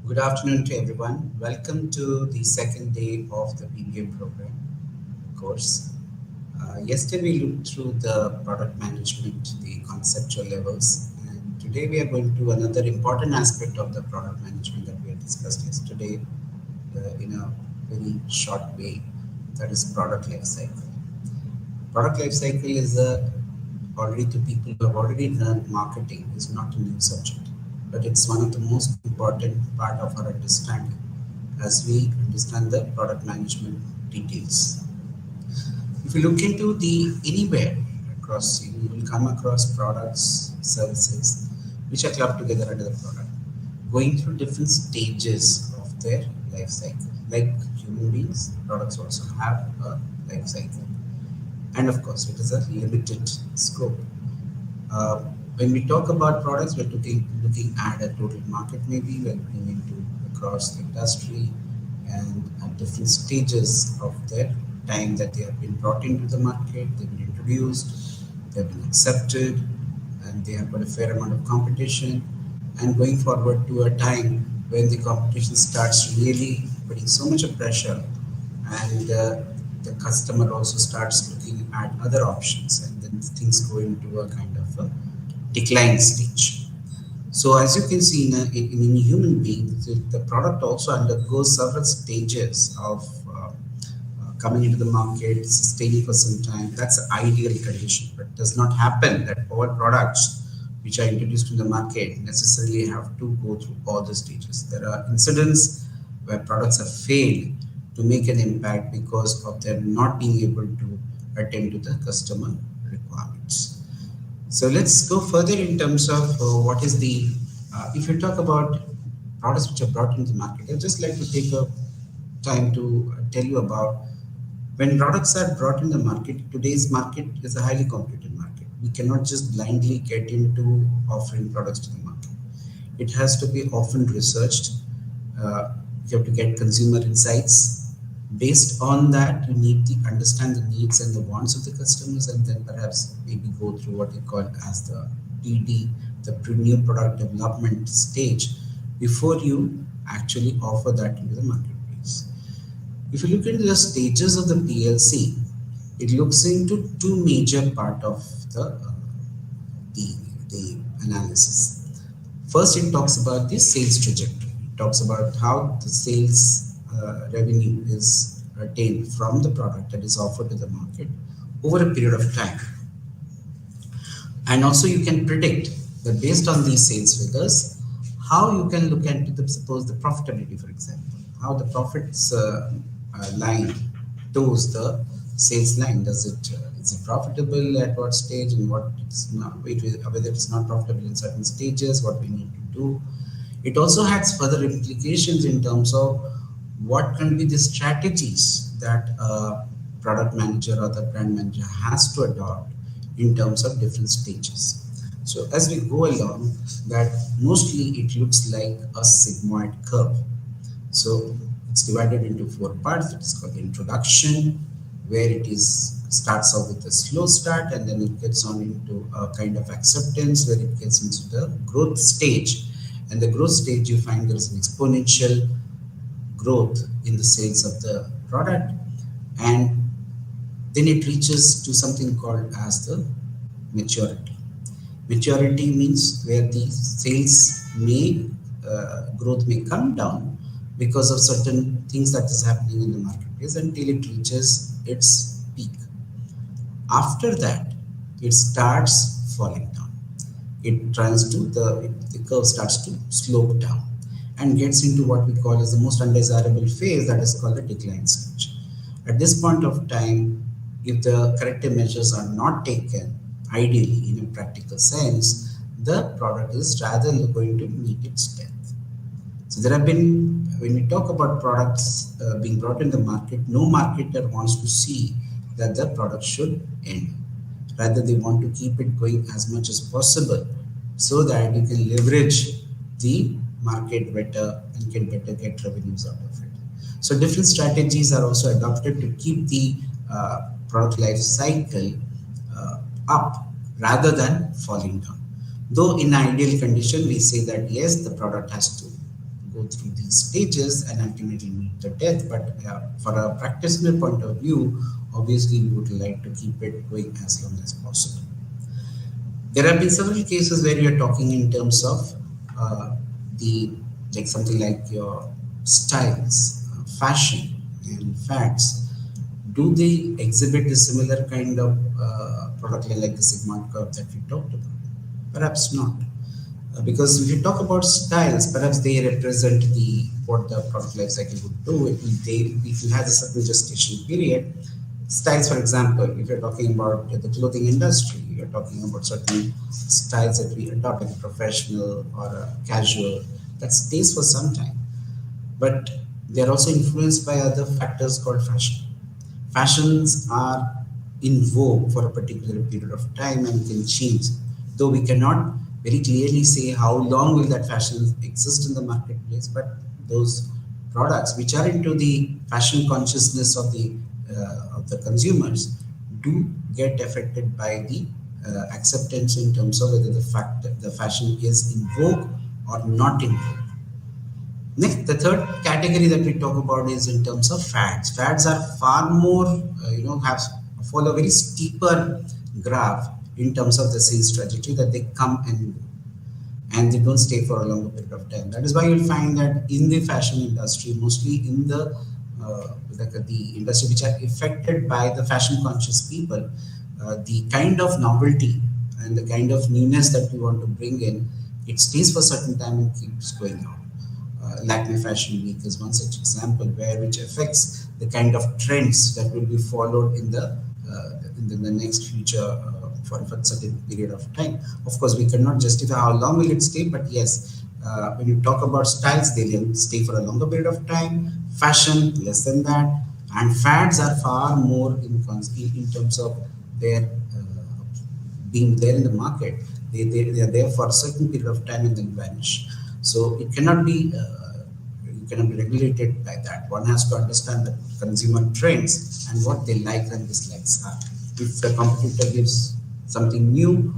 Good afternoon to everyone. Welcome to the second day of the PBM program course. Yesterday we looked through the product management, the conceptual levels, and today we are going to another important aspect of the product management that we had discussed yesterday in a very short way, that is product life cycle. Product life cycle is already to people who have already done marketing is not a new subject, but it's one of the most important part of our understanding as we understand the product management details. If you look into the anywhere across, you will come across products, services, which are clubbed together under the product, going through different stages of their life cycle. Like human beings, products also have a life cycle. And of course, it is a limited scope. Uh, when we talk about products, we're looking at a total market maybe, we're looking into across the industry and at different stages of their time that they have been brought into the market, they've been introduced, they've been accepted, and they have got a fair amount of competition. And going forward to a time when the competition starts really putting so much of pressure and the customer also starts looking at other options and then things go into a kind of a decline stage. So as you can see in a human being, the product also undergoes several stages of coming into the market, sustaining for some time. That's the ideal condition, but it does not happen that all products which are introduced to the market necessarily have to go through all the stages. There are incidents where products have failed to make an impact because of their not being able to attend to the customer requirements. So let's go further in terms of what is the, if you talk about products which are brought into the market, I'd just like to take a time to tell you about when products are brought in the market. Today's market is a highly competitive market. We cannot just blindly get into offering products to the market. It has to be often researched. You have to get consumer insights. Based on that, you need to understand the needs and the wants of the customers, and then perhaps maybe go through what we call as the PD, the new product development stage, before you actually offer that into the marketplace. If you look into the stages of the PLC, it looks into two major part of the, the analysis. First, it talks about the sales trajectory. It talks about how the sales revenue is attained from the product that is offered to the market over a period of time. And also you can predict that based on these sales figures, how you can look at the, suppose the profitability, for example, how the profits line toes the sales line. Does it is it profitable at what stage and what it's not, whether it's not profitable in certain stages, what we need to do. It also has further implications in terms of what can be the strategies that a product manager or the brand manager has to adopt in terms of different stages. So as we go along, that mostly it looks like a sigmoid curve. So it's divided into four parts. It is called the introduction, where it is starts off with a slow start and then it gets on into a kind of acceptance where it gets into the growth stage. And the growth stage, you find there is an exponential growth in the sales of the product, and then it reaches to something called as the maturity. Maturity means where the sales may growth may come down because of certain things that is happening in the marketplace until it reaches its peak. After that, it starts falling down. It turns to the curve starts to slope down and gets into what we call as the most undesirable phase, that is called the decline stage. At this point of time, if the corrective measures are not taken, ideally in a practical sense, the product is rather going to meet its death. So there have been, when we talk about products being brought in the market, no marketer wants to see that the product should end. Rather, they want to keep it going as much as possible so that you can leverage the market better and get revenues out of it. So different strategies are also adopted to keep the product life cycle up rather than falling down. Though in ideal condition, we say that yes, the product has to go through these stages and ultimately meet the death. But for a practitioner point of view, obviously we would like to keep it going as long as possible. There have been several cases where we are talking in terms of the like something like your styles, fashion, and fads. Do they exhibit the similar kind of product line like the Sigma curve that we talked about? Perhaps not. Because if you talk about styles, perhaps they represent the what the product life cycle would do. It will have a certain gestation period. Styles, for example, if you're talking about the clothing industry, you're talking about certain styles that we adopt in professional or casual that stays for some time. But they're also influenced by other factors called fashion. Fashions are in vogue for a particular period of time and can change, though we cannot very clearly say how long will that fashion exist in the marketplace. But those products which are into the fashion consciousness of the consumers do get affected by the acceptance in terms of whether the fact that the fashion is in vogue or not in vogue. Next, the third category that we talk about is in terms of fads. Fads are far more, have follow a very steeper graph in terms of the sales trajectory, that they come and go, and they don't stay for a longer period of time. That is why you'll find that in the fashion industry, mostly in the industry which are affected by the fashion conscious people, the kind of novelty and the kind of newness that we want to bring in, it stays for a certain time and keeps going on. Lakme Fashion Week is one such example which affects the kind of trends that will be followed in the next future for a certain period of time. Of course, we cannot justify how long will it stay, but yes, when you talk about styles, they will stay for a longer period of time. Fashion, less than that, and fads are far more in terms of their being there in the market. They are there for a certain period of time and then vanish. So it cannot be regulated by that. One has to understand the consumer trends and what they like and dislikes are. If the competitor gives something new,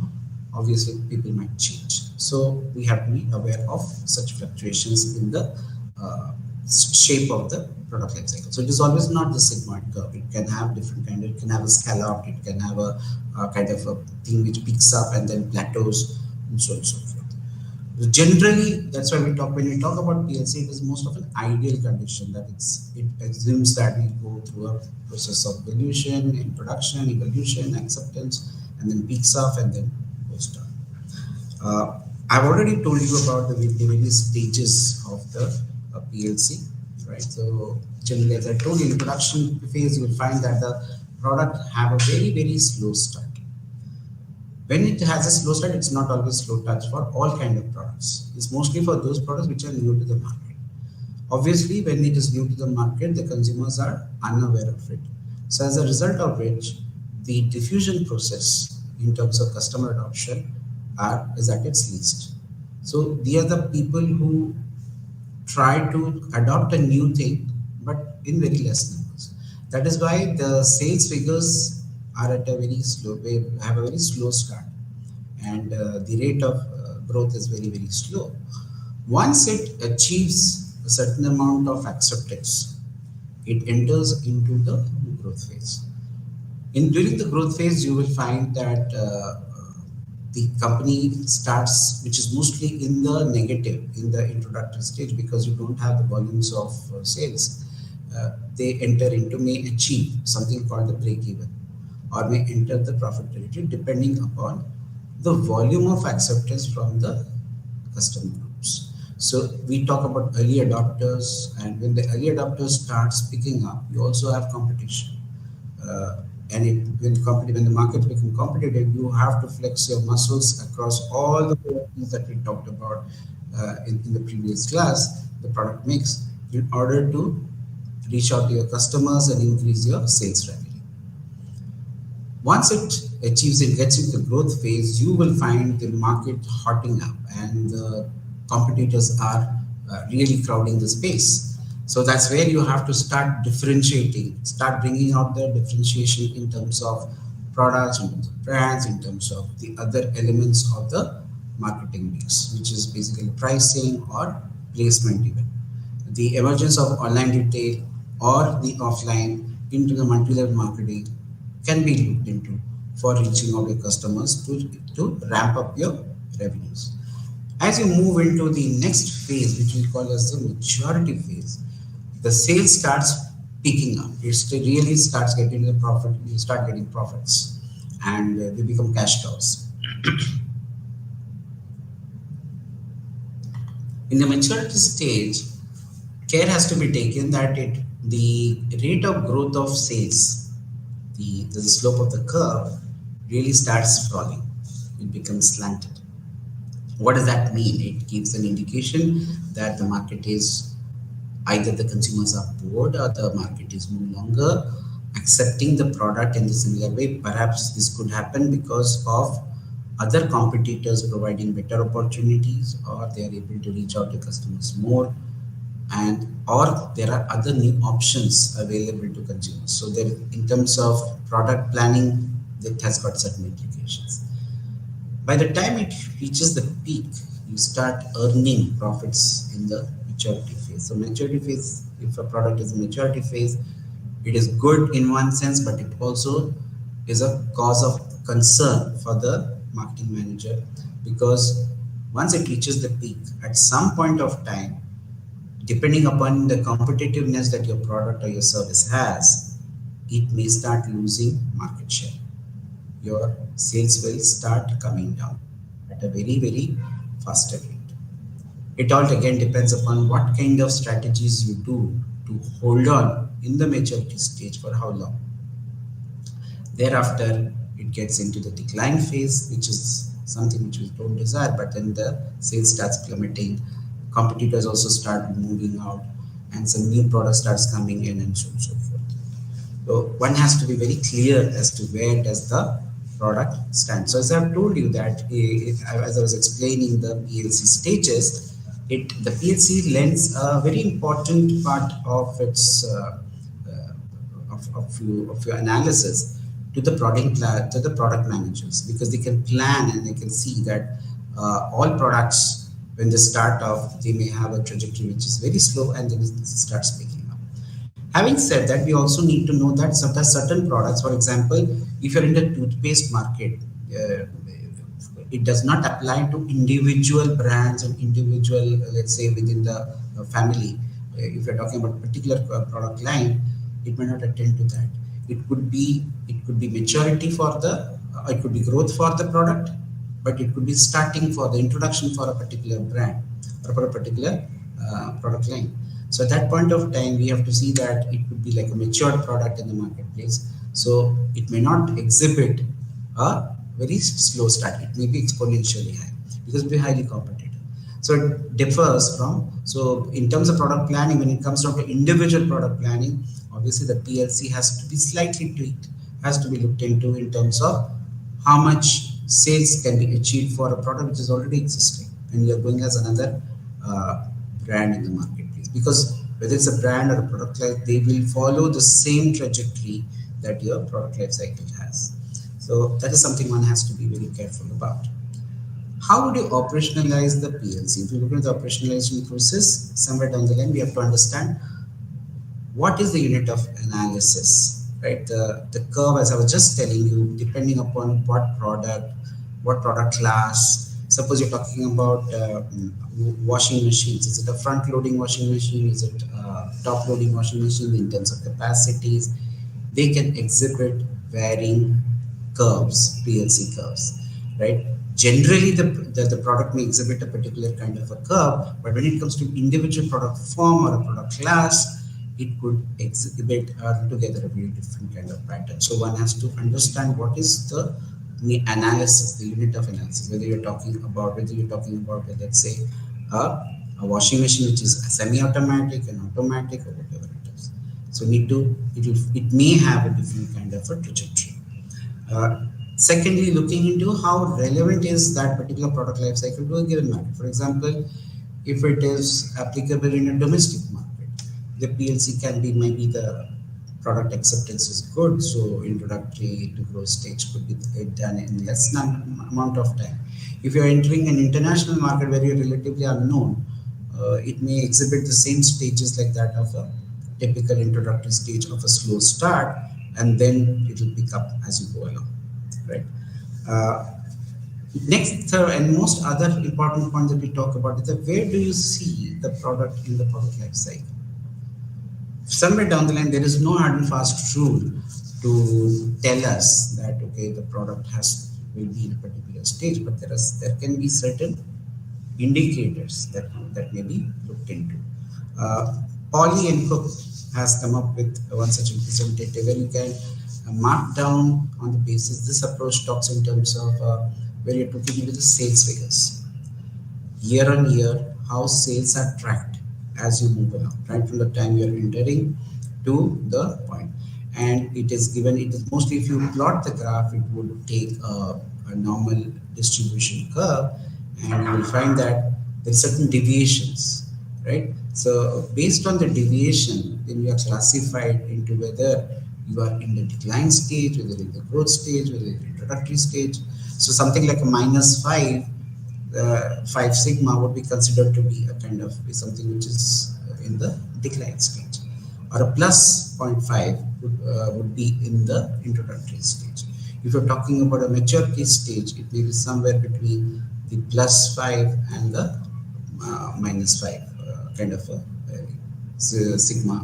obviously people might change. So we have to be aware of such fluctuations in the shape of the product life cycle. So it is always not the sigmoid curve. It can have different kind. It can have a scallop. It can have a kind of a thing which peaks up and then plateaus, and so on and so forth. Generally, that's why when we talk about PLC, it is most of an ideal condition, that it assumes that we go through a process of evolution, introduction, evolution, acceptance, and then peaks off and then goes down. I've already told you about the various stages of the PLC, right? So generally, as I told you, in the production phase, you will find that the product have a very, very slow start. When it has a slow start, it's not always slow touch for all kind of products. It's mostly for those products which are new to the market. Obviously, when it is new to the market, the consumers are unaware of it. So as a result of which, the diffusion process in terms of customer adoption is at its least. So they are the people who try to adopt a new thing, but in very less numbers. That is why the sales figures are at a very slow way, have a very slow start, and the rate of growth is very, very slow. Once it achieves a certain amount of acceptance, it enters into the growth phase. During the growth phase, you will find that the company starts, which is mostly in the negative, in the introductory stage, because you don't have the volumes of sales. They may achieve something called the break even, or may enter the profit territory depending upon the volume of acceptance from the customer groups. So we talk about early adopters, and when the early adopters starts picking up, you also have competition. When the market becomes competitive, you have to flex your muscles across all the things that we talked about in the previous class, the product mix, in order to reach out to your customers and increase your sales revenue. Once it gets into the growth phase, you will find the market hotting up and the competitors are really crowding the space. So that's where you have to start differentiating, start bringing out the differentiation in terms of products, in terms of brands, in terms of the other elements of the marketing mix, which is basically pricing or placement even. The emergence of online retail or the offline into the multi-level marketing can be looked into for reaching out your customers to ramp up your revenues. As you move into the next phase, which we call as the maturity phase, the sales starts picking up. It really starts getting the profit. You start getting profits, and they become cash cows. In the maturity stage, care has to be taken that the rate of growth of sales, the slope of the curve, really starts falling. It becomes slanted. What does that mean? It gives an indication that the market is either the consumers are bored or the market is no longer accepting the product in the similar way. Perhaps this could happen because of other competitors providing better opportunities, or they are able to reach out to customers more, and or there are other new options available to consumers. So there, in terms of product planning, that has got certain implications. By the time it reaches the peak, you start earning profits in the maturity phase. So maturity phase, if a product is a maturity phase, it is good in one sense, but it also is a cause of concern for the marketing manager, because once it reaches the peak, at some point of time, depending upon the competitiveness that your product or your service has, it may start losing market share. Your sales will start coming down at a very faster rate. It all again depends upon what kind of strategies you do to hold on in the maturity stage for how long. Thereafter, it gets into the decline phase, which is something which we don't desire, but then the sales starts plummeting, competitors also start moving out, and some new product starts coming in, and so on and so forth. So one has to be very clear as to where does the product stand. So as I've told you that, as I was explaining the PLC stages, the PLC lends a very important part of its of your analysis to the product managers, because they can plan and they can see that all products, when they start off, they may have a trajectory which is very slow and then it starts picking up. Having said that, we also need to know that certain products, for example, if you're in the toothpaste market, it does not apply to individual brands and individual, let's say, within the family. If you're talking about a particular product line, it may not attend to that. It could be maturity for it could be growth for the product, but it could be starting for the introduction for a particular brand or for a particular product line. So at that point of time, we have to see that it could be like a matured product in the marketplace. So it may not exhibit a very slow start. It may be exponentially high because it will be highly competitive. So it differs from, so in terms of product planning, when it comes down to individual product planning, obviously the PLC has to be slightly tweaked, has to be looked into in terms of how much sales can be achieved for a product which is already existing and you're going as another brand in the marketplace. Because whether it's a brand or a product life, they will follow the same trajectory that your product life cycle has. So that is something one has to be very careful about. How would you operationalize the PLC? If you look at the operationalization process, somewhere down the line, we have to understand what is the unit of analysis, right? The curve, as I was just telling you, depending upon what product class. Suppose you're talking about washing machines. Is it a front-loading washing machine? Is it a top-loading washing machine in terms of capacities? They can exhibit varying curves, PLC curves, right? Generally, the product may exhibit a particular kind of a curve, but when it comes to individual product form or a product class, it could exhibit altogether a very different kind of pattern. So one has to understand what is the analysis, the unit of analysis, whether you're talking about, let's say, a washing machine which is semi-automatic and automatic or whatever it is. So it may have a different kind of a trajectory. Secondly, looking into how relevant is that particular product life cycle to a given market. For example, if it is applicable in a domestic market, the PLC can be maybe the product acceptance is good, so introductory to growth stage could be done in less amount of time. If you're entering an international market where you're relatively unknown, it may exhibit the same stages like that of a typical introductory stage of a slow start, and then it will pick up as you go along, right? Uh, Next, third, and most other important point that we talk about is that where do you see the product in the product life cycle? Somewhere down the line, there is no hard and fast rule to tell us that okay, the product has will be in a particular stage, but there can be certain indicators that may be looked into. Polly and Cook has come up with one such representative where you can mark down on the basis. This approach talks in terms of where you're looking into the sales figures year on year, how sales are tracked as you move along, right from the time you're entering to the point. And it is given, it is mostly if you plot the graph, it would take a normal distribution curve, and you will find that there's certain deviations, right? So based on the deviation, then you are classified into whether you are in the decline stage, whether in the growth stage, whether in the introductory stage. So something like a -5 5 sigma would be considered to be a kind of something which is in the decline stage, or a plus zero point 0.5 would be in the introductory stage. If you're talking about a maturity stage, it may be somewhere between the +5 and the -5 kind of a sigma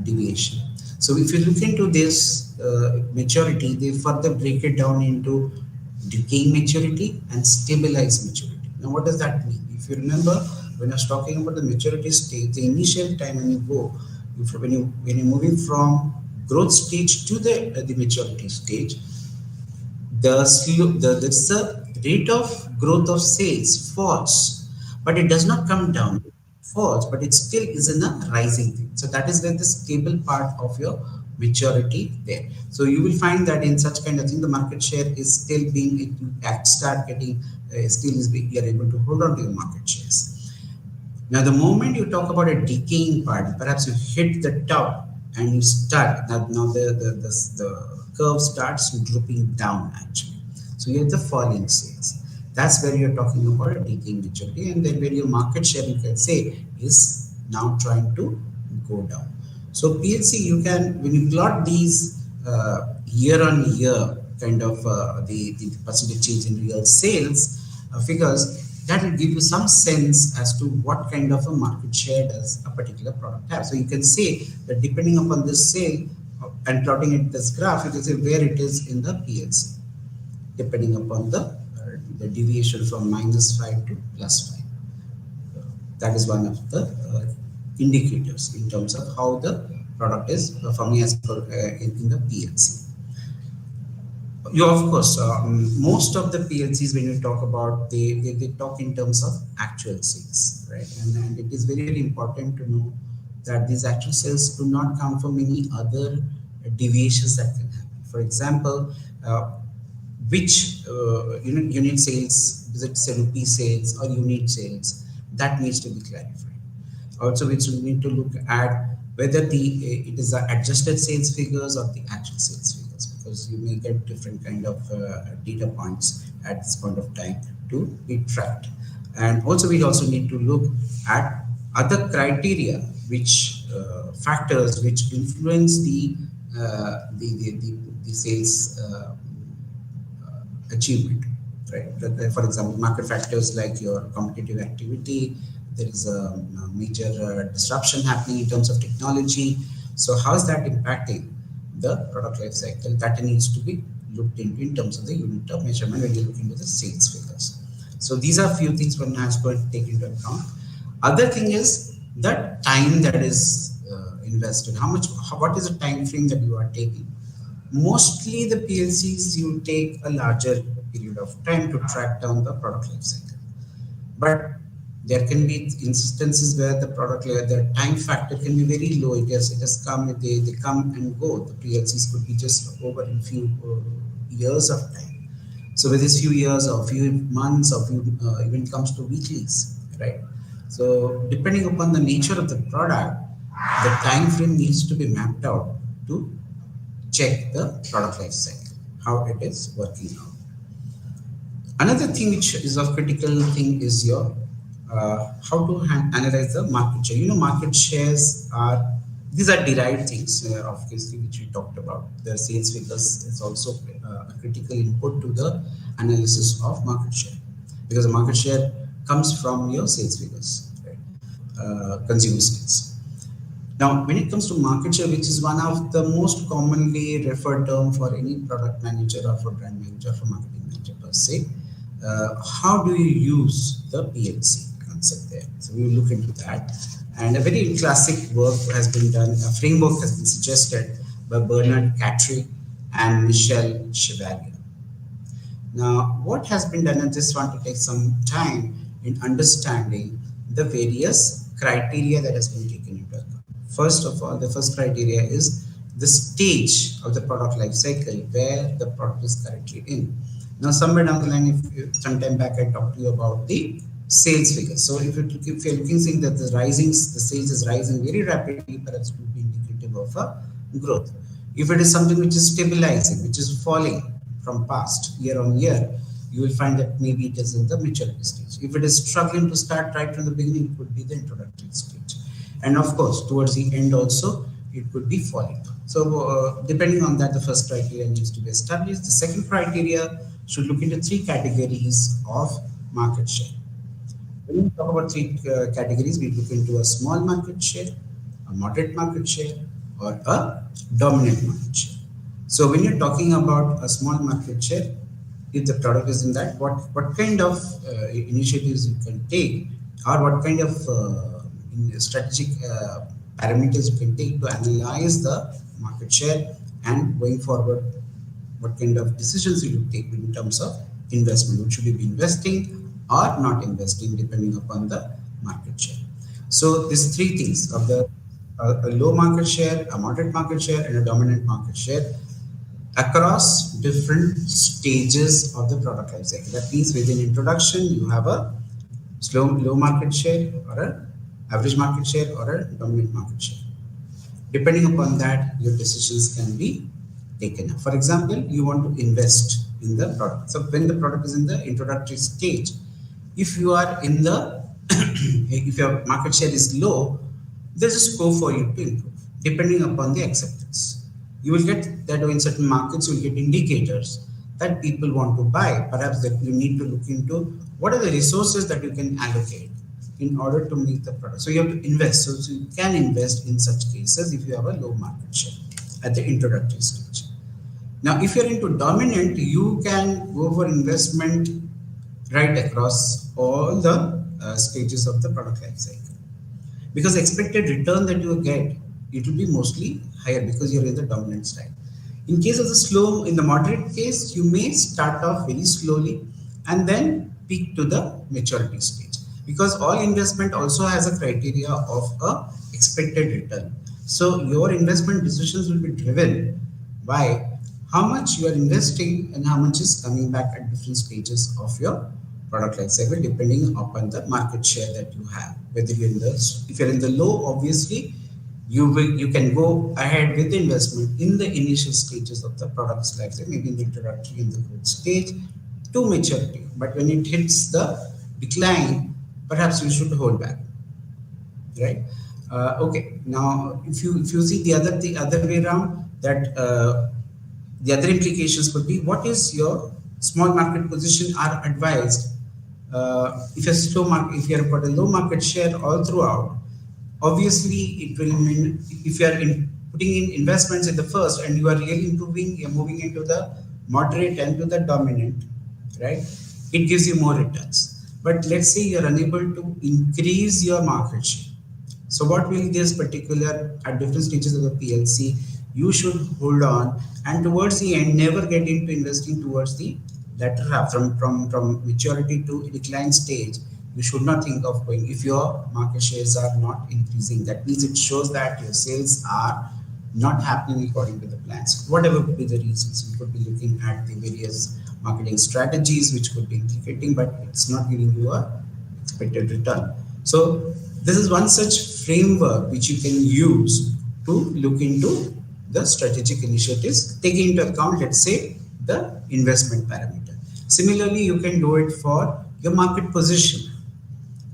deviation. So if you look into this maturity, they further break it down into decaying maturity and stabilized maturity. Now, what does that mean? If you remember, when I was talking about the maturity stage, the initial time when you go, when you're moving from growth stage to the maturity stage, the rate of growth of sales falls, but it does not come down. It falls, but it still is in a rising thing. So that is where the stable part of your maturity there. So you will find that in such kind of thing, the market share is still being, you start getting, still is being, you are able to hold on to your market shares. Now, the moment you talk about a decaying part, perhaps you hit the top and you start, now the curve starts dropping down actually. So you have the falling sales. That's where you're talking about a decaying maturity, and then where your market share, you can say, is now trying to go down. So PLC, you can, when you plot these year on year kind of the percentage change in real sales figures, that will give you some sense as to what kind of a market share does a particular product have. So you can say that depending upon this sale and plotting it this graph, you can say where it is in the PLC, depending upon the deviation from -5 to +5. That is one of the indicators in terms of how the product is performing as per in the PLC. You, of course, most of the PLCs, when you talk about, they talk in terms of actual sales, right? And it is very, very important to know that these actual sales do not come from any other deviations that can happen. For example, which unit sales, is it rupee sales or unit sales, that needs to be clarified. Also, we need to look at whether it is the adjusted sales figures or the actual sales figures, because you may get different kind of data points at this point of time to be tracked. And also, we also need to look at other criteria, which factors which influence the sales achievement, right? For example, market factors like your competitive activity. There is a major disruption happening in terms of technology. So how is that impacting the product life cycle? That needs to be looked into in terms of the unit of measurement when you look into the sales figures. So these are few things one has to take into account. Other thing is the time that is invested. What is the time frame that you are taking? Mostly the PLCs, you take a larger period of time to track down the product life cycle. But there can be instances where the time factor can be very low. It has come, they come and go. The PLCs could be just over a few years of time. So with this few years or few months or even comes to weeklies, right? So depending upon the nature of the product, the time frame needs to be mapped out to check the product life cycle, how it is working out. Another thing which is of critical thing is your how to analyze the market share. Market shares are, these are derived things, obviously, which we talked about. The sales figures is also a critical input to the analysis of market share, because the market share comes from your sales figures, right? Consumer sales. Now, when it comes to market share, which is one of the most commonly referred term for any product manager or for brand manager, for marketing manager per se, how do you use the PLC concept there? So we will look into that. And a very classic work has been done, a framework has been suggested by Bernard Catry and Michel Chevalier. Now, what has been done, I just want to take some time in understanding the various criteria that has been taken into account. First of all, the first criteria is the stage of the product life cycle where the product is currently in. Now, somewhere down the line, if you, some time back, I talked to you about the sales figures. So, if you're looking, seeing that the sales is rising very rapidly, perhaps it would be indicative of a growth. If it is something which is stabilizing, which is falling from past year on year, you will find that maybe it is in the maturity stage. If it is struggling to start right from the beginning, it could be the introductory stage. And of course, towards the end also, it could be falling. So depending on that, the first criteria needs to be established. The second criteria should look into three categories of market share. When we talk about three categories, we look into a small market share, a moderate market share, or a dominant market share. So when you're talking about a small market share, if the product is in that, what kind of initiatives you can take, or what kind of strategic parameters you can take to analyze the market share, and going forward, what kind of decisions you will take in terms of investment. What should you be investing or not investing, depending upon the market share. So these three things of the a low market share, a moderate market share, and a dominant market share across different stages of the product life cycle. That means within introduction, you have a low market share, or an average market share, or a dominant market share. Depending upon that, your decisions can be taken. For example, you want to invest in the product. So when the product is in the introductory stage, if you are in the if your market share is low, there's a scope for you to improve depending upon the acceptance. You will get that in certain markets, you will get indicators that people want to buy. Perhaps that you need to look into what are the resources that you can allocate in order to meet the product. So you have to invest. So you can invest in such cases if you have a low market share at the introductory stage. Now, if you're into dominant, you can go for investment right across all the stages of the product life cycle, because expected return that you get, it will be mostly higher because you're in the dominant side. In case of in the moderate case, you may start off very slowly and then peak to the maturity stage, because all investment also has a criteria of a expected return. So your investment decisions will be driven by how much you are investing and how much is coming back at different stages of your product life cycle, depending upon the market share that you have. Whether you're if you're in the low, obviously you can go ahead with the investment in the initial stages of the product's life cycle, maybe in the introductory, in the growth stage to maturity. But when it hits the decline, perhaps you should hold back, right? Okay. Now, if you see the other way around, that the other implications could be, what is your small market position are advised. If you're got a low market share all throughout, obviously it will mean if you are putting in investments in the first and you are really improving, you're moving into the moderate and to the dominant, right? It gives you more returns. But let's say you're unable to increase your market share. So what will this particular, at different stages of the PLC, you should hold on, and towards the end, never get into investing towards the latter half, from maturity to decline stage. You should not think of going if your market shares are not increasing. That means it shows that your sales are not happening according to the plans. Whatever could be the reasons, you could be looking at the various marketing strategies which could be implicating, but it's not giving you a expected return. So this is one such framework which you can use to look into the strategic initiatives, taking into account, let's say, the investment parameter. Similarly, you can do it for your market position.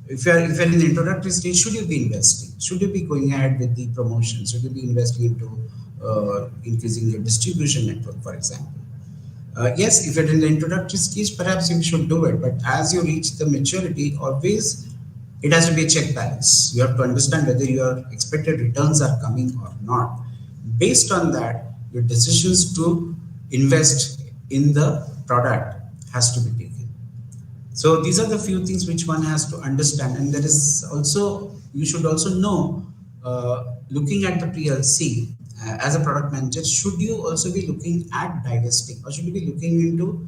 If you're in the introductory stage, should you be investing? Should you be going ahead with the promotion? Should you be investing into increasing your distribution network, for example? Yes, if you're in the introductory stage, perhaps you should do it. But as you reach the maturity, always it has to be a check balance. You have to understand whether your expected returns are coming or not. Based on that, your decisions to invest in the product has to be taken. So these are the few things which one has to understand, and there is also, you should also know, looking at the PLC as a product manager, should you also be looking at divesting, or should you be looking into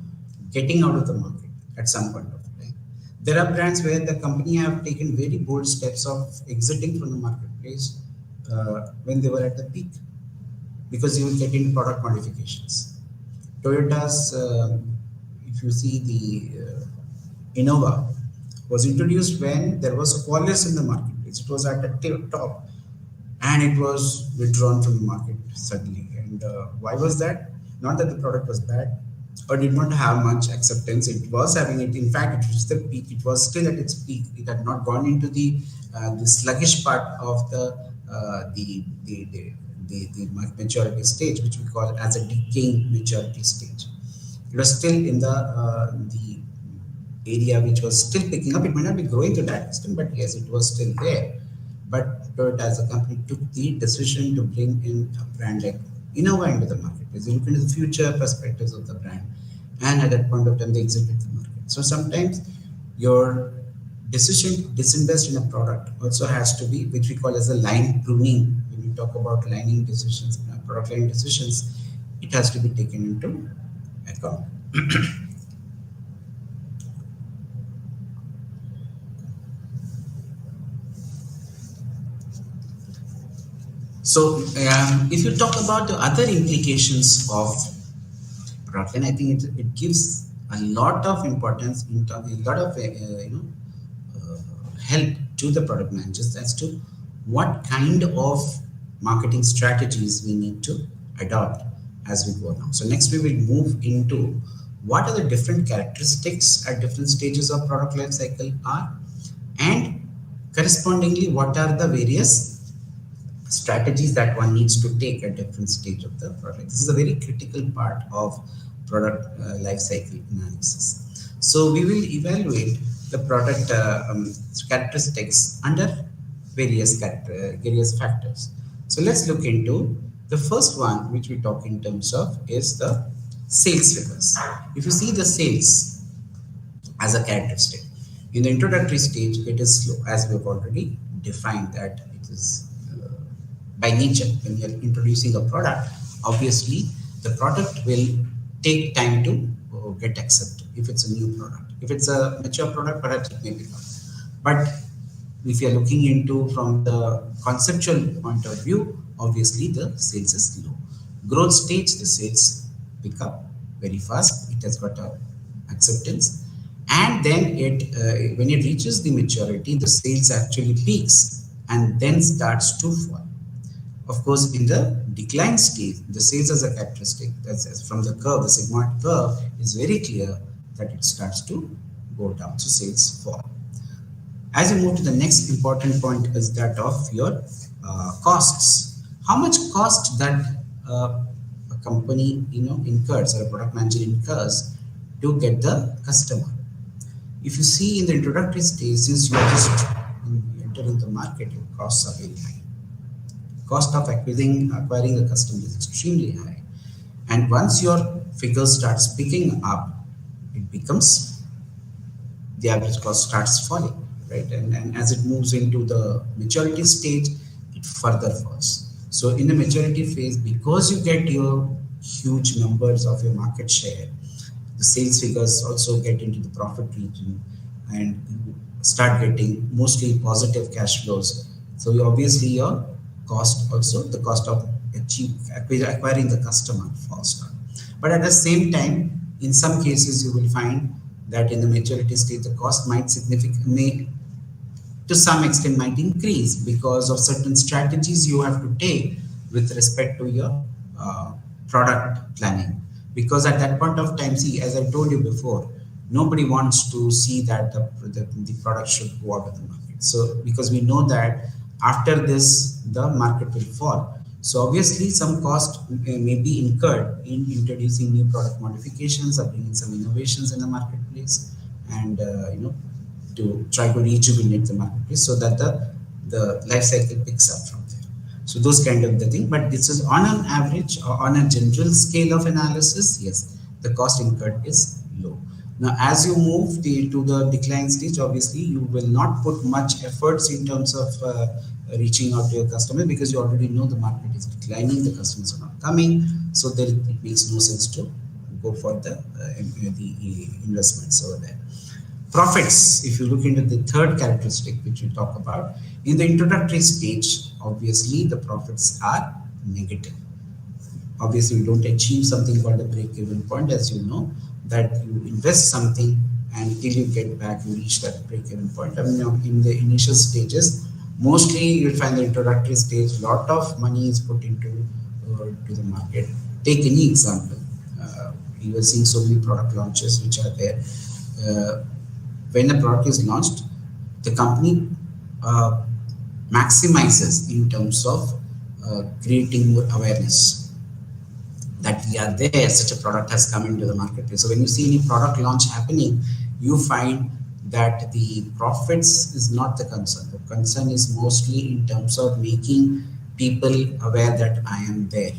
getting out of the market at some point of time? There are brands where the company have taken very bold steps of exiting from the marketplace when they were at the peak, because you will get into product modifications. Toyota's, if you see the Innova was introduced when there was a Qualis in the marketplace. It was at the top, and it was withdrawn from the market suddenly. And why was that? Not that the product was bad or did not have much acceptance. It was having it. In fact, it was the peak. It was still at its peak. It had not gone into the sluggish part of the maturity stage, which we call as a decaying maturity stage. It was still in the area which was still picking up. It may not be growing to that extent, but yes, it was still there. But Toyota as a company took the decision to bring in a brand like Innova into the market. They look into the future perspectives of the brand, and at that point of time, they exited the market. So sometimes your decision to disinvest in a product also has to be, which we call as a line pruning. When we talk about lining decisions, product line decisions, it has to be taken into account. So, if you talk about the other implications of product, then I think it gives a lot of importance, a lot of help to the product managers as to what kind of marketing strategies we need to adopt as we go along. So next we will move into what are the different characteristics at different stages of product life cycle are, and correspondingly what are the various strategies that one needs to take at different stage of the product. This is a very critical part of product life cycle analysis. So we will evaluate the product characteristics under various factors. So let's look into the first one, which we talk in terms of is the sales figures. If you see the sales as a characteristic, in the introductory stage, it is slow, as we have already defined that it is by nature. When you are introducing a product, obviously the product will take time to get accepted if it's a new product. If it's a mature product, perhaps it may be not. But if you are looking into from the conceptual point of view, obviously the sales is low. Growth stage, the sales pick up very fast. It has got a acceptance, and then it when it reaches the maturity, the sales actually peaks and then starts to fall. Of course, in the decline stage, the sales as a characteristic, that's from the curve, the sigmoid curve is very clear that it starts to go down, so sales fall. As you move to the next important point is that of your costs. How much cost that a company incurs, or a product manager incurs to get the customer. If you see in the introductory stage, since you are just entering the market, your costs are very high. Cost of acquiring a customer is extremely high, and once your figure starts picking up, it becomes the average cost starts falling, right? And as it moves into the maturity stage, it further falls. So in the maturity phase, because you get your huge numbers of your market share, the sales figures also get into the profit region, and you start getting mostly positive cash flows. So obviously your cost also, the cost of acquiring the customer falls down. But at the same time, in some cases you will find that in the maturity stage the cost might significantly, to some extent, might increase because of certain strategies you have to take with respect to your product planning. Because at that point of time, see, as I told you before, Nobody wants to see that the product should go out of the market. So because we know that after this, the market will fall. So obviously some cost may be incurred in introducing new product modifications or bringing some innovations in the marketplace, and to try to rejuvenate the marketplace so that the life cycle picks up from there. So those kind of the thing, but this is on an average or on a general scale of analysis. Yes, the cost incurred is low. Now, as you move to the decline stage, obviously you will not put much efforts in terms of reaching out to your customer, because you already know the market is declining, the customers are not coming, so there it makes no sense to go for the investments over there. Profits, if you look into the third characteristic which we talk about, in the introductory stage, obviously the profits are negative. Obviously, you don't achieve something called a break-even point, as you know, that you invest something and till you get back, you reach that break-even point. I mean, in the initial stages, mostly you'll find the introductory stage, lot of money is put into to the market. Take any example. You are seeing so many product launches which are there. When a product is launched, the company maximizes in terms of creating more awareness that we are there, such a product has come into the marketplace. So when you see any product launch happening, you find that the profits is not the concern. The concern is mostly in terms of making people aware that I am there.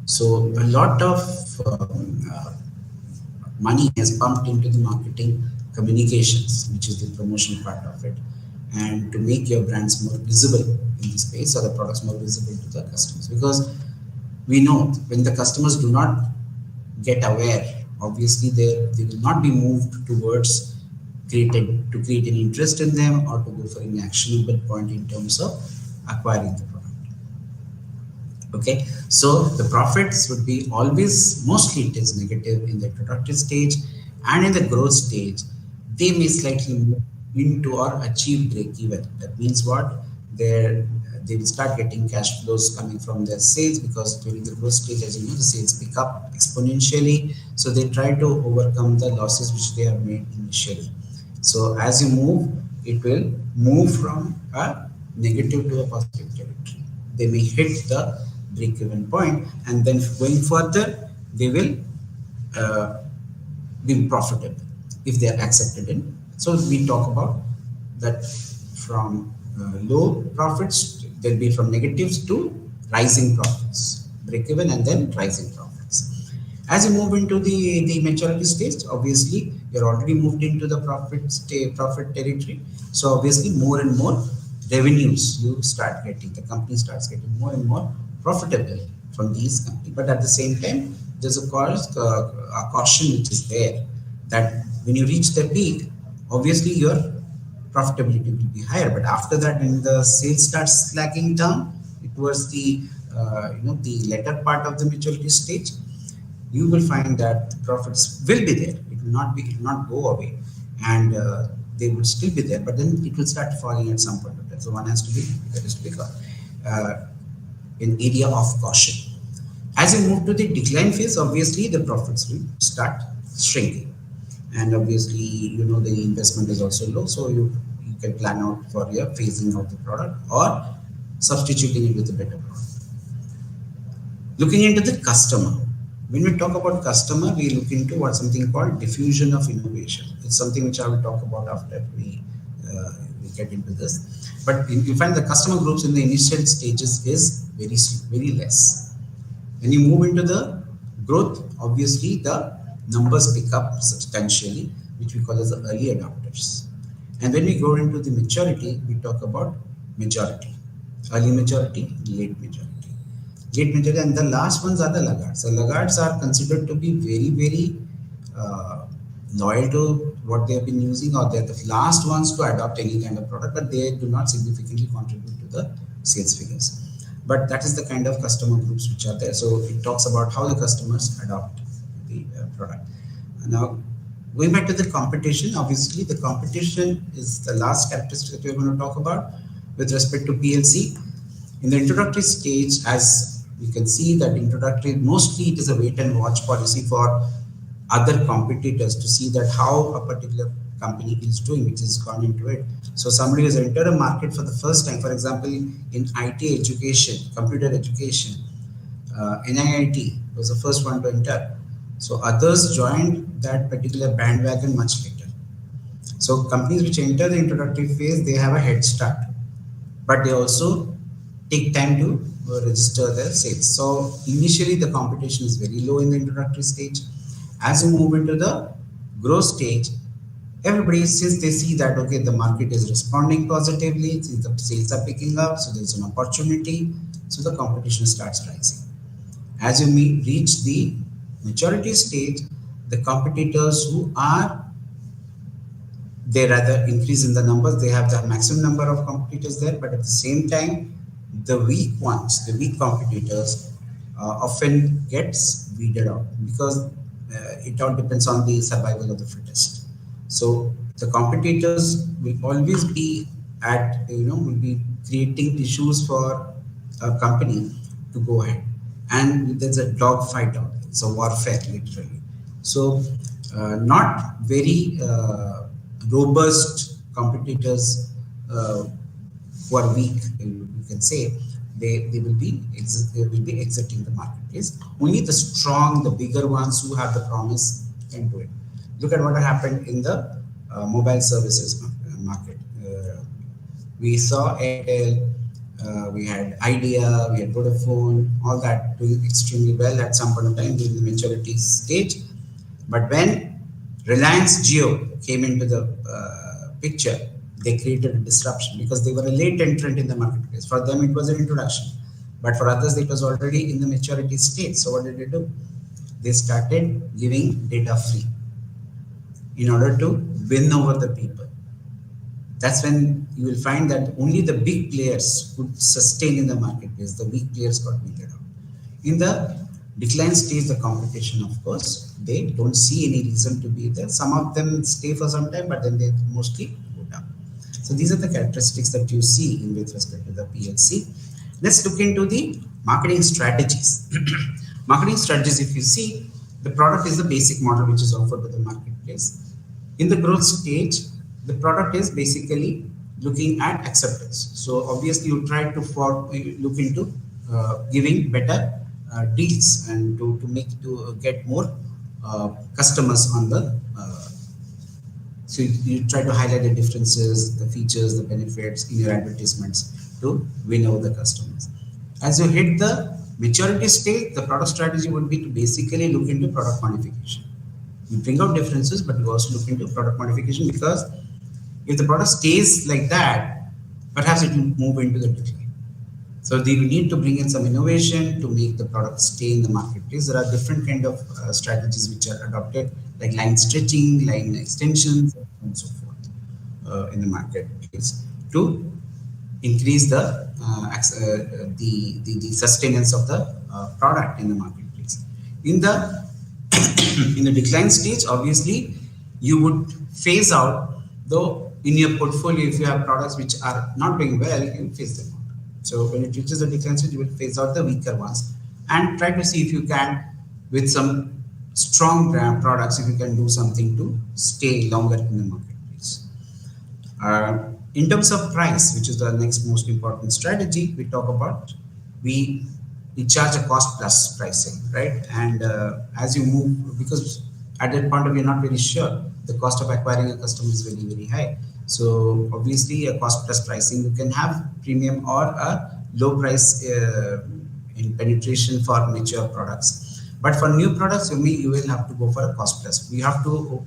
So a lot of money is pumped into the marketing communications, which is the promotion part of it, and to make your brands more visible in the space, or the products more visible to the customers. Because we know when the customers do not get aware, obviously they will not be moved towards create an interest in them, or to go for an actionable point in terms of acquiring the product. Okay, so the profits would be always, mostly it is negative in the introductory stage, and in the growth stage they may slightly move into or achieve break even. That means what? They will start getting cash flows coming from their sales, because during the growth stage, as you know, the sales pick up exponentially. So they try to overcome the losses which they have made initially. So as you move, it will move from a negative to a positive territory. They may hit the break-even point, and then going further, they will be profitable if they are accepted in. So we talk about that from low profits, they'll be from negatives to rising profits, break even and then rising profits. As you move into the maturity stage, obviously you're already moved into the profit territory. So obviously more and more revenues you start getting, the company starts getting more and more profitable from these companies. But at the same time, there's a caution which is there, that when you reach the peak, obviously your profitability will be higher. But after that, when the sales starts lagging down towards the the latter part of the maturity stage, you will find that the profits will be there. It will not go away, and they will still be there. But then it will start falling at some point of time. So one has to be in area of caution. As you move to the decline phase, obviously the profits will start shrinking, and obviously the investment is also low, so you can plan out for your phasing of the product or substituting it with a better product. Looking into the customer, when we talk about customer, we look into what something called diffusion of innovation. It's something which I will talk about after we get into this. But you find the customer groups in the initial stages is very less. When you move into the growth, obviously the numbers pick up substantially, which we call as the early adopters. And when we go into the maturity, we talk about majority, early majority, late majority. Late majority, and the last ones are the laggards. The laggards are considered to be very loyal to what they have been using, or they're the last ones to adopt any kind of product, but they do not significantly contribute to the sales figures. But that is the kind of customer groups which are there. So it talks about how the customers adopt the product. Now, going back to the competition, obviously the competition is the last characteristic that we're going to talk about with respect to PLC. In the introductory stage, as you can see that introductory, mostly it is a wait and watch policy for other competitors to see that how a particular company is doing, which has gone into it. So somebody has entered a market for the first time, for example, in IT education, computer education, NIIT was the first one to enter. So others joined that particular bandwagon much later. So companies which enter the introductory phase, they have a head start, but they also take time to register their sales. So initially the competition is very low in the introductory stage. As you move into the growth stage, everybody, since they see that okay, the market is responding positively, since the sales are picking up, so there's an opportunity, so the competition starts rising. As you reach the maturity stage, the competitors who are, they rather increase in the numbers, they have the maximum number of competitors there, but at the same time, the weak ones, the weak competitors often gets weeded out, because it all depends on the survival of the fittest. So the competitors will always be at, will be creating issues for a company to go ahead. And there's a dog fight out there. It's a warfare, literally. So not very robust competitors who are weak, you can say, they will be exiting the marketplace. Only the strong, the bigger ones who have the promise can do it. Look at what happened in the mobile services market. We saw Airtel, we had Idea, we had Vodafone, all that doing extremely well at some point of time during the maturity stage. But when Reliance Jio came into the picture, they created a disruption because they were a late entrant in the marketplace. For them, it was an introduction, but for others, it was already in the maturity stage. So what did they do? They started giving data free in order to win over the people. That's when you will find that only the big players could sustain in the marketplace. The weak players got weeded out. In the decline stage, the competition, of course, they don't see any reason to be there. Some of them stay for some time, but then they mostly go down. So these are the characteristics that you see in with respect to the PLC. Let's look into the marketing strategies. Marketing strategies, if you see, the product is the basic model which is offered to the marketplace. In the growth stage, the product is basically looking at acceptance. So obviously you try to look into giving better deals and to get more customers on the so you try to highlight the differences, the features, the benefits in your advertisements to win over the customers. As you hit the maturity stage, the product strategy would be to basically look into product modification. You bring out differences, but you also look into product modification, because if the product stays like that, perhaps it will move into the decline. So they need to bring in some innovation to make the product stay in the marketplace. There are different kind of strategies which are adopted, like line stretching, line extensions, and so forth in the marketplace to increase the sustenance of the product in the marketplace. In the in the decline stage, obviously, you would phase out, though in your portfolio, if you have products which are not doing well, you phase them out. So when it reaches the decline stage, you will phase out the weaker ones and try to see if you can, with some strong brand products, if you can do something to stay longer in the marketplace. In terms of price, which is the next most important strategy we talk about, we charge a cost plus pricing, right? And as you move, because at that point of view, you're not very sure, the cost of acquiring a customer is very, very high. So obviously a cost plus pricing, you can have premium or a low price in penetration for mature products. But for new products, you will have to go for a cost plus. You have to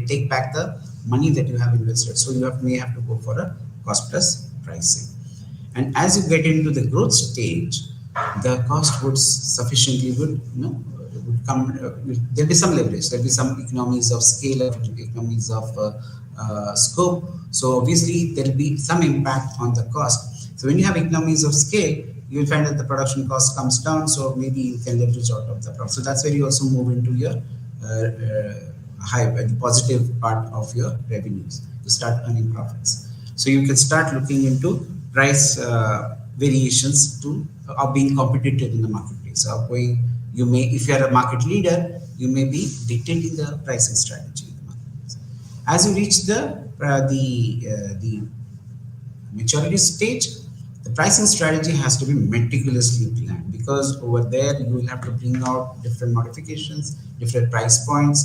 take back the money that you have invested. So you may have to go for a cost plus pricing. And as you get into the growth stage, the cost would sufficiently would come. There'll be some leverage. There'll be some economies of scale, economies of scope. So obviously there will be some impact on the cost. So when you have economies of scale, you will find that the production cost comes down. So maybe you can leverage out of the product. So that's where you also move into your positive part of your revenues to start earning profits. So you can start looking into price variations to being competitive in the marketplace. So if you are a market leader, you may be dictating the pricing strategy in the marketplace. As you reach the maturity stage, the pricing strategy has to be meticulously planned, because over there you will have to bring out different modifications, different price points,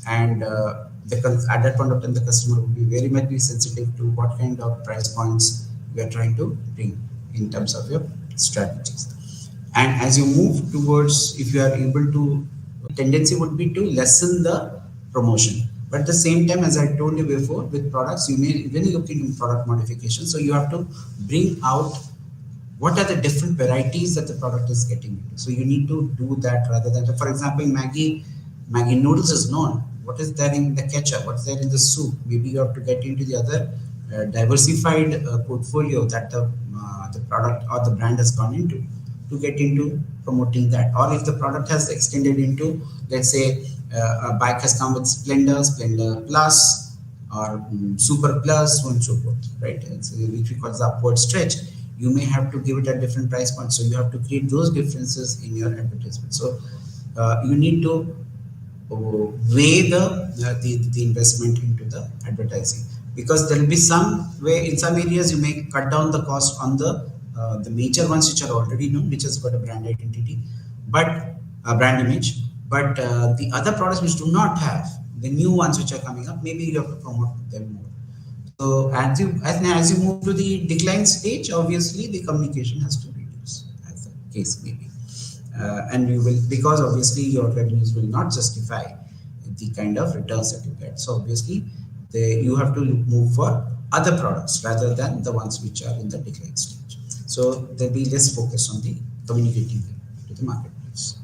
and at that point of time the customer will be very much sensitive to what kind of price points we are trying to bring in terms of your strategies. And as you move towards, if you are able to, tendency would be to lessen the promotion. But at the same time, as I told you before, with products, you may even look into product modification. So you have to bring out what are the different varieties that the product is getting into. So you need to do that rather than, for example, Maggi noodles is known. What is there in the ketchup? What's there in the soup? Maybe you have to get into the other diversified portfolio that the product or the brand has gone into, to get into promoting that. Or if the product has extended into, let's say, a bike has come with Splendor Plus, or Super Plus, so on and so forth, right? It's, which we call the upward stretch. You may have to give it at different price points, so you have to create those differences in your advertisement. So you need to weigh the investment into the advertising, because there will be some way in some areas you may cut down the cost on the major ones which are already known, which has got a brand identity, but a brand image. But the other products which do not have, the new ones which are coming up, maybe you have to promote them more. So as you move to the decline stage, obviously the communication has to reduce, as the case may be, and you will, because obviously your revenues will not justify the kind of returns that you get. So obviously you have to move for other products rather than the ones which are in the decline stage. So there'll be less focus on the communicating to the marketplace.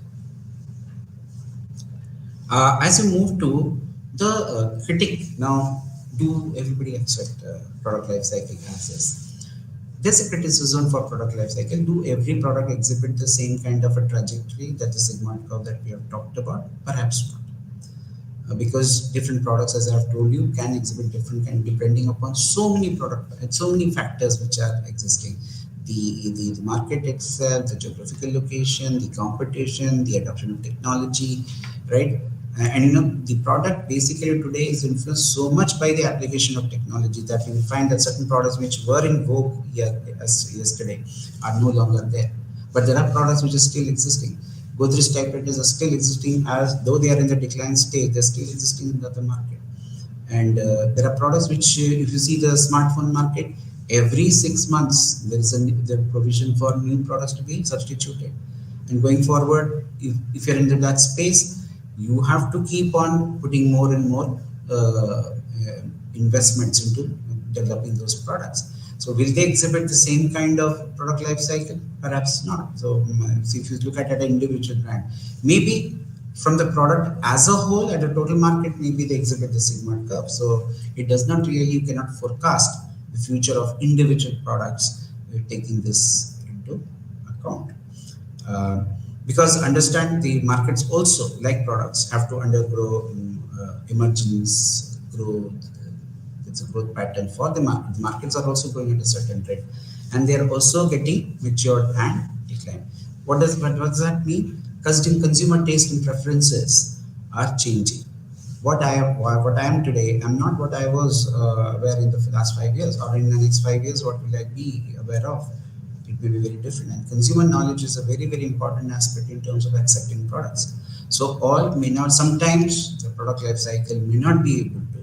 As you move to the critic, now do everybody accept product life cycle as this? There's a criticism for product life cycle. Do every product exhibit the same kind of a trajectory that the segment curve that we have talked about? Perhaps not. Because different products, as I have told you, can exhibit different kind depending upon so many product and so many factors which are existing. The market itself, the geographical location, the competition, the adoption of technology, right? And the product basically today is influenced so much by the application of technology that you will find that certain products which were in vogue yesterday are no longer there. But there are products which are still existing. Godrej typewriters are still existing, as though they are in the decline stage, they're still existing in the market. And there are products which, if you see the smartphone market, every 6 months there is the provision for new products to be substituted. And going forward, if you're into that space, you have to keep on putting more and more investments into developing those products. So will they exhibit the same kind of product life cycle? Perhaps not. So if you look at an individual brand, maybe from the product as a whole at a total market, maybe they exhibit the sigma curve. So it does not really, you cannot forecast the future of individual products taking this into account. Because understand the markets also, like products, have to undergo emergence, growth. It's a growth pattern for the market. The markets are also going at a certain rate, and they are also getting matured and decline. What does that mean? Consumer taste and preferences are changing. What I am today, I'm not what I was aware in the last 5 years, or in the next 5 years, what will I be aware of? It may be very different. And consumer knowledge is a very, very important aspect in terms of accepting products. So all may not, sometimes the product life cycle may not be able to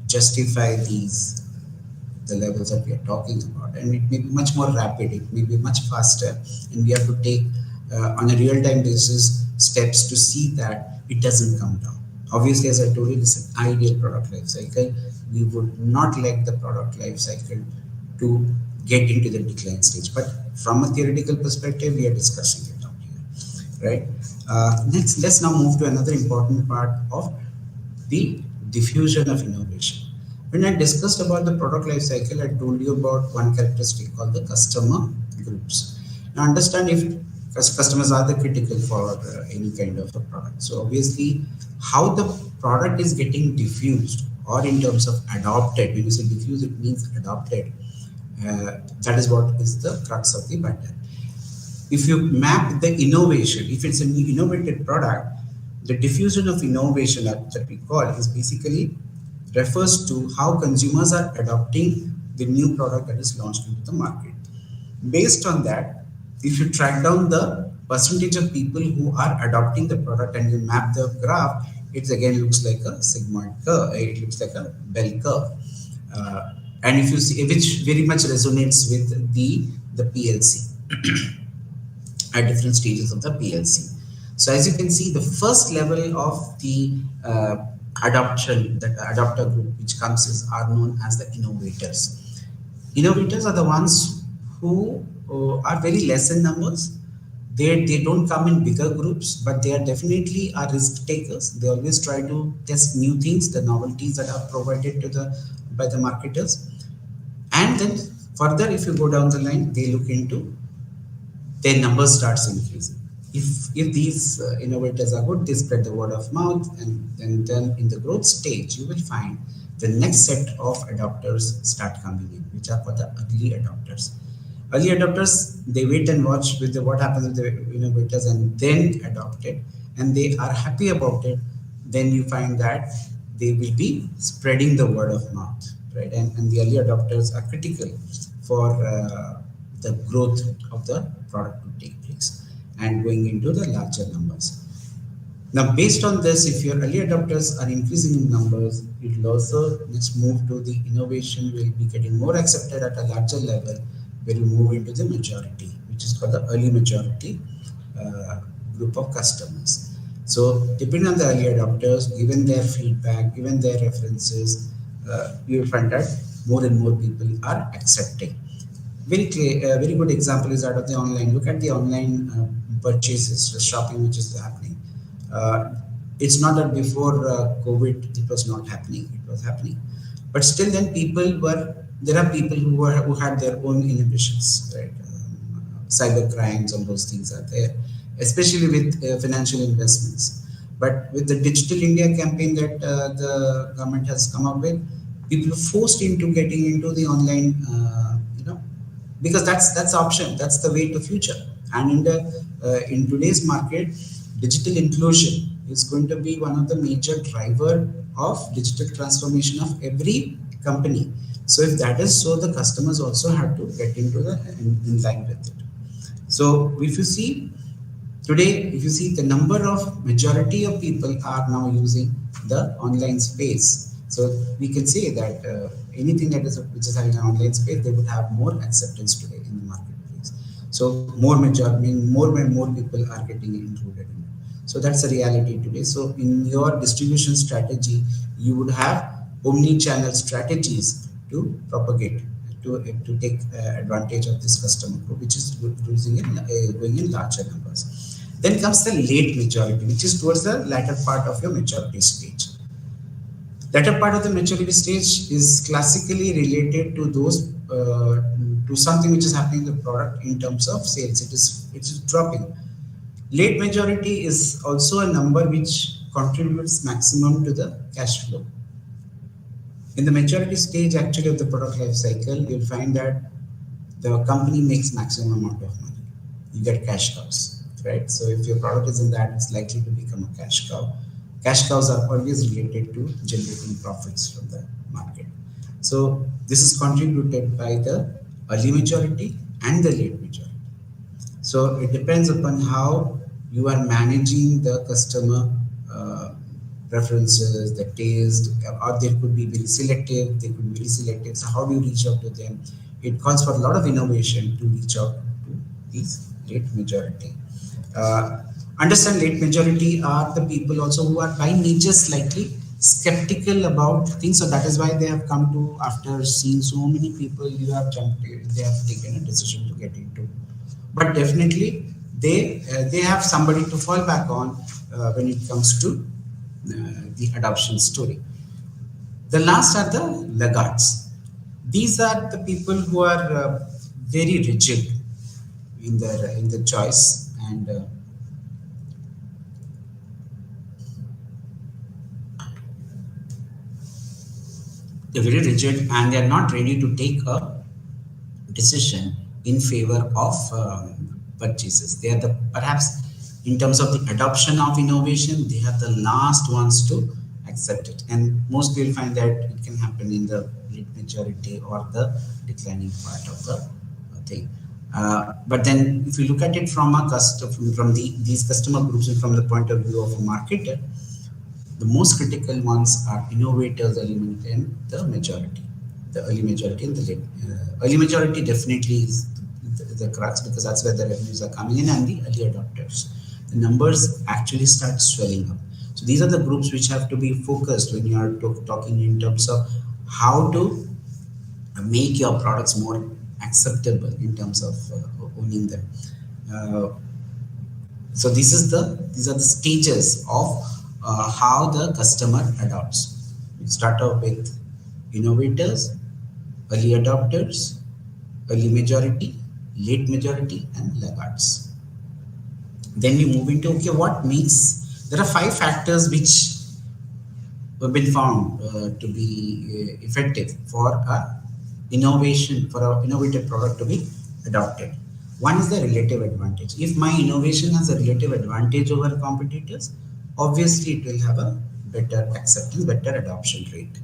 justify the levels that we are talking about, and it may be much more rapid, it may be much faster, and we have to take on a real-time basis steps to see that it doesn't come down. Obviously, as I told you, this is an ideal product life cycle. We would not like the product life cycle to get into the decline stage, but from a theoretical perspective, we are discussing it out here, right? Let's now move to another important part of the diffusion of innovation. When I discussed about the product life cycle, I told you about one characteristic called the customer groups. Now understand, if customers are the critical for any kind of a product. So obviously, how the product is getting diffused, or in terms of adopted, when you say diffuse, it means adopted. That is what is the crux of the matter. If you map the innovation, if it's a new innovative product, The diffusion of innovation that we call is basically refers to how consumers are adopting the new product that is launched into the market. Based on that, if you track down the percentage of people who are adopting the product and you map the graph, it again looks like a sigmoid curve. It looks like a bell curve. Uh, and if you see, which very much resonates with the PLC at different stages of the PLC. So as you can see, the first level of the adoption, that adopter group which comes is are known as the innovators. Innovators are the ones who are very less in numbers. They don't come in bigger groups, but they are definitely are risk takers. They always try to test new things, the novelties that are provided to the by the marketers. And then further, if you go down the line, they look into their number starts increasing. If these innovators are good, they spread the word of mouth, and then in the growth stage, you will find the next set of adopters start coming in, which are called the early adopters. Early adopters, they wait and watch with what happens with the innovators and then adopt it, and they are happy about it. Then you find that they will be spreading the word of mouth, right? And the early adopters are critical for the growth of the product to take place and going into the larger numbers. Now, based on this, if your early adopters are increasing in numbers, it will also let's move to the innovation will be getting more accepted at a larger level where you move into the majority, which is called the early majority uh, group of customers. So, depending on the early adopters, given their feedback, given their references, you will find that more and more people are accepting. Very clear, very good example is out of the online. Look at the online purchases, the shopping which is happening. Uh, it's not that before COVID it was not happening; it was happening, but still, then people were. There are people who had their own inhibitions, right? Cyber crimes, all those things are there, especially with financial investments. But with the Digital India campaign that the government has come up with, people are forced into getting into the online, because that's the option, that's the way to future. And in today's market, digital inclusion is going to be one of the major driver of digital transformation of every company. So if that is so, the customers also have to get into the in line with it. So if you see today, if you see the number of majority of people are now using the online space. So we can say that anything that is which is having an online space, they would have more acceptance today in the marketplace. So more majority, mean more and more people are getting included in it. So that's a reality today. So in your distribution strategy, you would have omni-channel strategies to propagate, to take advantage of this customer group, which is losing in going in larger numbers. Then comes the late majority, which is towards the latter part of your maturity stage. Latter part of the maturity stage is classically related to those to something which is happening in the product in terms of sales. It is dropping. Late majority is also a number which contributes maximum to the cash flow. In the maturity stage actually of the product life cycle, you'll find that the company makes maximum amount of money. You get cash cows, right? So if your product is in that, it's likely to become a cash cow. Cash cows are always related to generating profits from the market. So this is contributed by the early majority and the late majority. So it depends upon how you are managing the customer preferences, the taste, or they could be very selective, they could be very selective. So how do you reach out to them? It calls for a lot of innovation to reach out to these late majority. Uh, Understand late majority are the people also who are by nature slightly skeptical about things. So that is why they have come to, after seeing so many people, you have jumped, they have taken a decision to get into. But definitely they have somebody to fall back on when it comes to the adoption story. The last are the laggards. These are the people who are very rigid in their choice, and they're very rigid and they're not ready to take a decision in favor of purchases. They are the perhaps In terms of the adoption of innovation, they are the last ones to accept it. And most will find that it can happen in the late majority or the declining part of the thing. But then if you look at it from a from these customer groups and from the point of view of a marketer, the most critical ones are innovators, element, and the majority. The early majority and the late. Early majority definitely is the crux because that's where the revenues are coming in, and the early adopters. The numbers actually start swelling up. So these are the groups which have to be focused when you are talking in terms of how to make your products more acceptable in terms of owning them. Uh, so these are the stages of how the customer adopts. We start off with innovators, early adopters, early majority, late majority, and laggards. Then we move into okay, what makes there are five factors which have been found to be effective for a innovation for an innovative product to be adopted. One is the relative advantage. If my innovation has a relative advantage over competitors, obviously it will have a better acceptance, better adoption rate.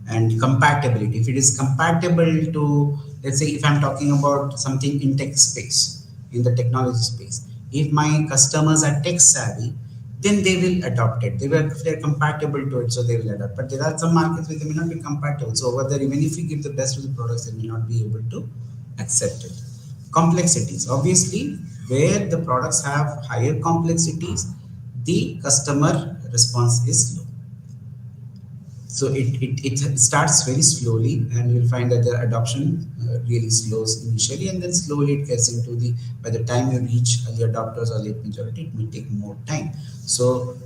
And compatibility. If it is compatible to, let's say, if I'm talking about something in tech space, in the technology space, if my customers are tech savvy, then they will adopt it. If they're compatible to it, so they will adopt. But there are some markets where they may not be compatible. So over there, even if we give the best of the products, they may not be able to accept it. Complexities. Obviously, where the products have higher complexities, the customer response is low. So it starts very slowly, and you'll find that the adoption really slows initially, and then slowly it gets into the, by the time you reach early adopters or late majority, it may take more time. So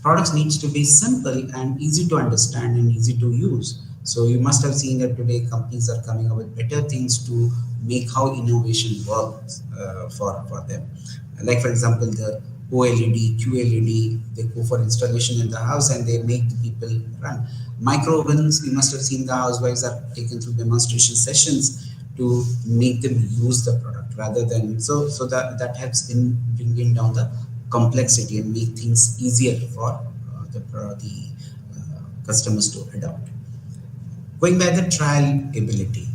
products needs to be simple and easy to understand and easy to use. So you must have seen that today companies are coming up with better things to make how innovation works for them. Like for example, the OLED, QLED, they go for installation in the house and they make the people run. Micro ovens, you must have seen the housewives are taken through demonstration sessions to make them use the product rather than, so that helps in bringing down the complexity and make things easier for the customers to adopt. Going by the trial ability,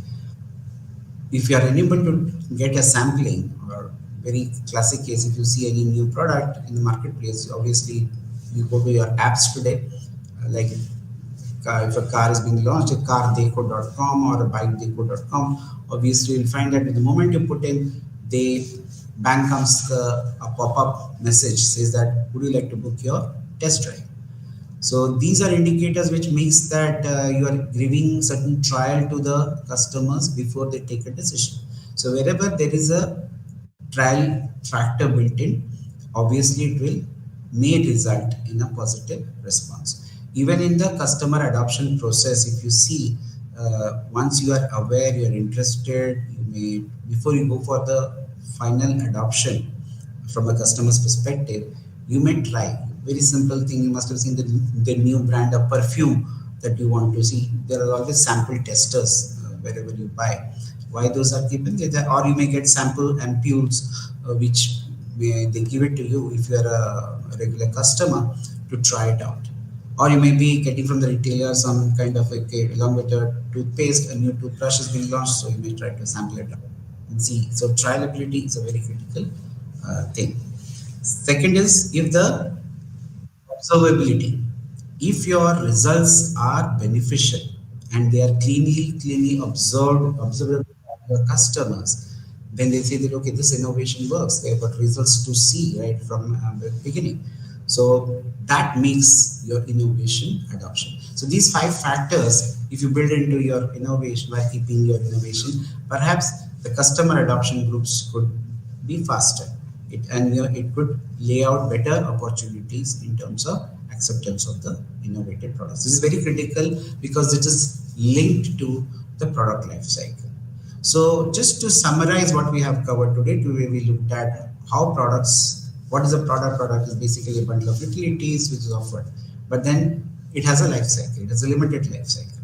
if you are unable to get a sampling, or very classic case, if you see any new product in the marketplace, obviously you go to your apps today, like if a car is being launched, a cardeco.com or a bikedeco.com, obviously you'll find that the moment you put in, the bank comes a pop-up message says that would you like to book your test drive. So these are indicators which makes that you are giving certain trial to the customers before they take a decision. So wherever there is a trial factor built in, obviously it will may result in a positive response. Even in the customer adoption process, if you see, once you are aware, you are interested, you may, before you go for the final adoption from a customer's perspective, you may try. Very simple thing, you must have seen the new brand of perfume that you want to see. There are always sample testers wherever you buy. Why those are given? Or you may get sample ampoules which they give it to you if you are a regular customer to try it out. Or you may be getting from the retailer some kind of along with a toothpaste, a new toothbrush is being launched, so you may try to sample it out and see. So trialability is a very critical thing. Second is if the observability. If your results are beneficial and they are cleanly observable by your customers, then they say that okay, this innovation works. They have got results to see right from the beginning. So that makes your innovation adoption. So these five factors, if you build into your innovation by keeping your innovation, perhaps the customer adoption groups could be faster. It could lay out better opportunities in terms of acceptance of the innovative products. This is very critical because it is linked to the product life cycle. So just to summarize what we have covered today, we looked at how products, what is a product? Product is basically a bundle of utilities which is offered, but then it has a life cycle, it has a limited life cycle.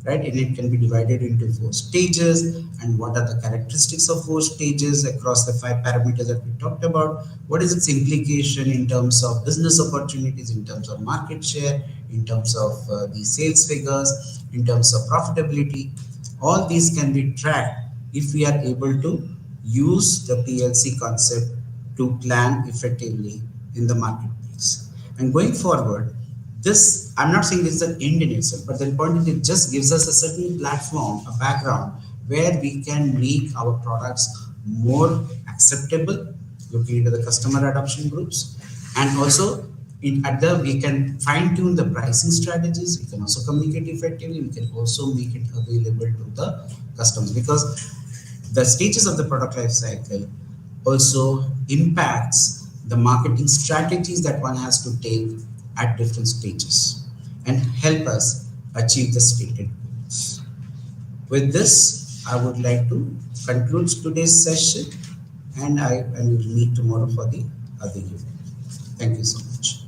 right? And it can be divided into 4 stages. And what are the characteristics of 4 stages across the 5 parameters that we talked about? What is its implication in terms of business opportunities, in terms of market share, in terms of the sales figures, in terms of profitability? All these can be tracked if we are able to use the PLC concept to plan effectively in the marketplace. And going forward, this, I'm not saying this is an end in itself, but the point is it just gives us a certain platform, a background where we can make our products more acceptable, looking into the customer adoption groups, and also we can fine tune the pricing strategies. We can also communicate effectively. We can also make it available to the customers, because the stages of the product life cycle also impacts the marketing strategies that one has to take at different stages and help us achieve the stated goals. With this, I would like to conclude today's session, and we will meet tomorrow for the other unit. Thank you so much.